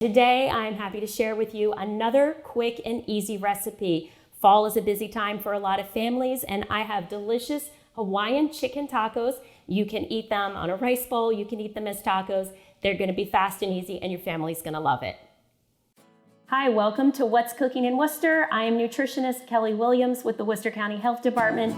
Today, I'm happy to share with you another quick and easy recipe. Fall is a busy time for a lot of families, and I have delicious Hawaiian chicken tacos. You can eat them on a rice bowl, you can eat them as tacos. They're gonna be fast and easy, and your family's gonna love it. Hi, welcome to What's Cooking in Worcester. I am nutritionist Kelly Williams with the Worcester County Health Department.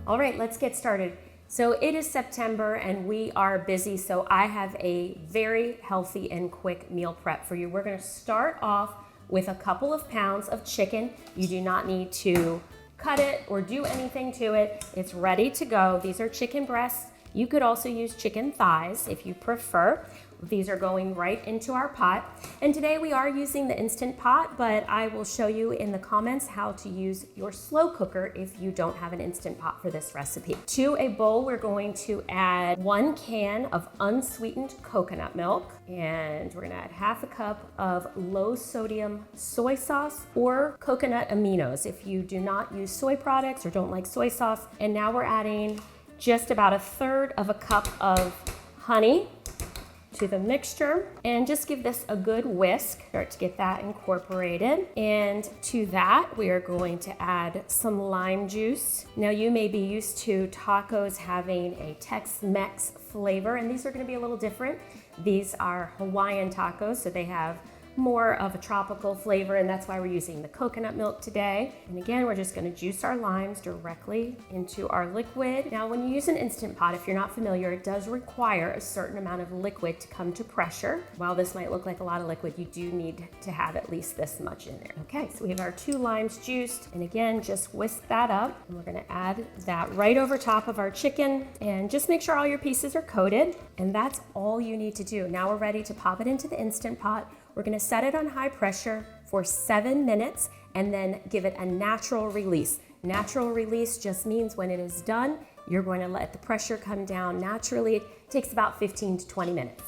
All right, let's get started. So it is September and we are busy, so I have a very healthy and quick meal prep for you. We're gonna start off with a couple of pounds of chicken. You do not need to cut it or do anything to it. It's ready to go. These are chicken breasts. You could also use chicken thighs if you prefer. These are going right into our pot. And today we are using the Instant Pot, but I will show you in the comments how to use your slow cooker if you don't have an Instant Pot for this recipe. To a bowl, we're going to add 1 can of unsweetened coconut milk, and we're gonna add half a cup of low sodium soy sauce or coconut aminos if you do not use soy products or don't like soy sauce. And now we're adding just about 1/3 of a cup of honey to the mixture, and just give this a good whisk. Start to get that incorporated. And to that, we are going to add some lime juice. Now you may be used to tacos having a Tex-Mex flavor, and these are gonna be a little different. These are Hawaiian tacos, so they have more of a tropical flavor, and that's why we're using the coconut milk today. And again, we're just gonna juice our limes directly into our liquid. Now, when you use an Instant Pot, if you're not familiar, it does require a certain amount of liquid to come to pressure. While this might look like a lot of liquid, you do need to have at least this much in there. Okay, so we have our 2 limes juiced, and again, just whisk that up. And we're gonna add that right over top of our chicken, and just make sure all your pieces are coated, and that's all you need to do. Now we're ready to pop it into the Instant Pot. We're gonna set it on high pressure for 7 minutes and then give it a natural release. Natural release just means when it is done, you're going to let the pressure come down naturally. It takes about 15 to 20 minutes.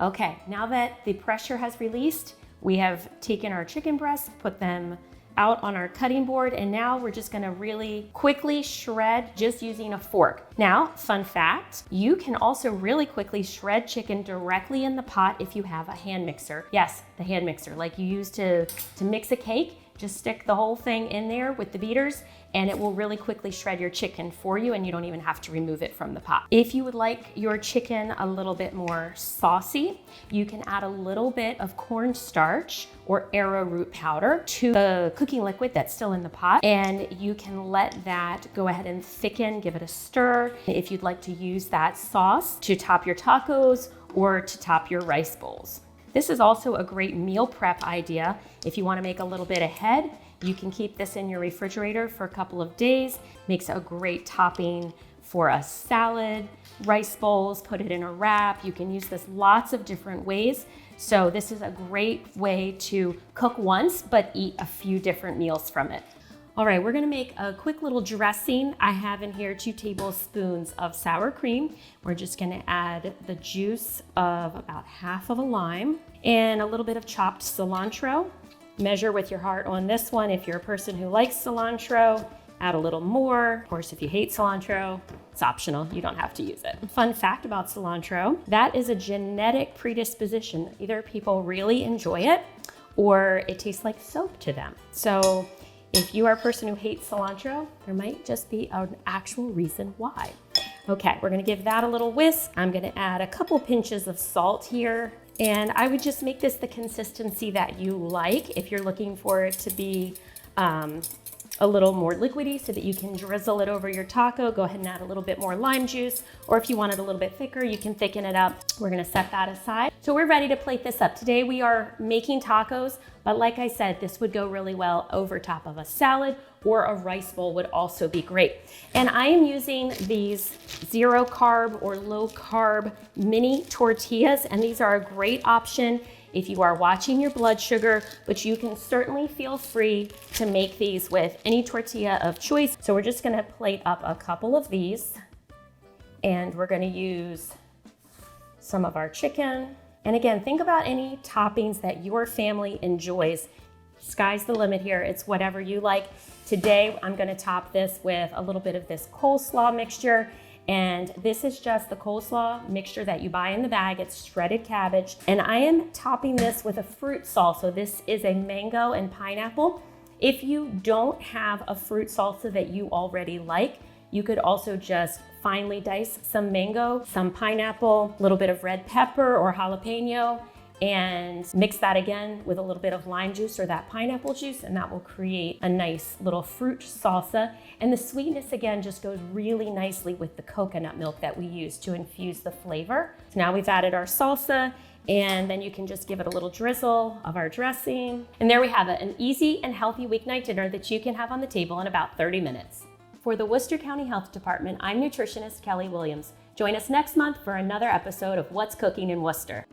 Okay, now that the pressure has released, we have taken our chicken breasts, put them out on our cutting board, and now we're just gonna really quickly shred just using a fork. Now, fun fact, you can also really quickly shred chicken directly in the pot if you have a hand mixer. Yes, the hand mixer, like you use to mix a cake. Just stick the whole thing in there with the beaters, and it will really quickly shred your chicken for you, and you don't even have to remove it from the pot. If you would like your chicken a little bit more saucy, you can add a little bit of cornstarch or arrowroot powder to the cooking liquid that's still in the pot, and you can let that go ahead and thicken, give it a stir. If you'd like to use that sauce to top your tacos or to top your rice bowls. This is also a great meal prep idea. If you want to make a little bit ahead, you can keep this in your refrigerator for a couple of days. Makes a great topping for a salad, rice bowls, put it in a wrap. You can use this lots of different ways. So this is a great way to cook once, but eat a few different meals from it. All right, we're gonna make a quick little dressing. I have in here 2 tablespoons of sour cream. We're just gonna add the juice of about half of a lime and a little bit of chopped cilantro. Measure with your heart on this one. If you're a person who likes cilantro, add a little more. Of course, if you hate cilantro, it's optional. You don't have to use it. Fun fact about cilantro, that is a genetic predisposition. Either people really enjoy it or it tastes like soap to them. So if you are a person who hates cilantro, there might just be an actual reason why. Okay, we're gonna give that a little whisk. I'm gonna add a couple pinches of salt here, and I would just make this the consistency that you like. If you're looking for it to be a little more liquidy so that you can drizzle it over your taco, go ahead and add a little bit more lime juice, or if you want it a little bit thicker, you can thicken it up. We're gonna set that aside. So we're ready to plate this up. Today we are making tacos, but like I said, this would go really well over top of a salad, or a rice bowl would also be great. And I am using these 0 carb or low carb mini tortillas, and these are a great option if you are watching your blood sugar, but you can certainly feel free to make these with any tortilla of choice. So we're just gonna plate up a couple of these, and we're gonna use some of our chicken. And again, think about any toppings that your family enjoys. Sky's the limit here. It's whatever you like. Today, I'm gonna top this with a little bit of this coleslaw mixture, And this is just the coleslaw mixture that you buy in the bag. It's shredded cabbage. And I am topping this with a fruit salsa. This is a mango and pineapple. If you don't have a fruit salsa that you already like, you could also just finely dice some mango, some pineapple, a little bit of red pepper or jalapeno, and mix that again with a little bit of lime juice or that pineapple juice, and that will create a nice little fruit salsa. And the sweetness again just goes really nicely with the coconut milk that we use to infuse the flavor. So now we've added our salsa, and then you can just give it a little drizzle of our dressing. And there we have it, an easy and healthy weeknight dinner that you can have on the table in about 30 minutes. For the Worcester County Health Department, I'm nutritionist Kelly Williams. Join us next month for another episode of What's Cooking in Worcester.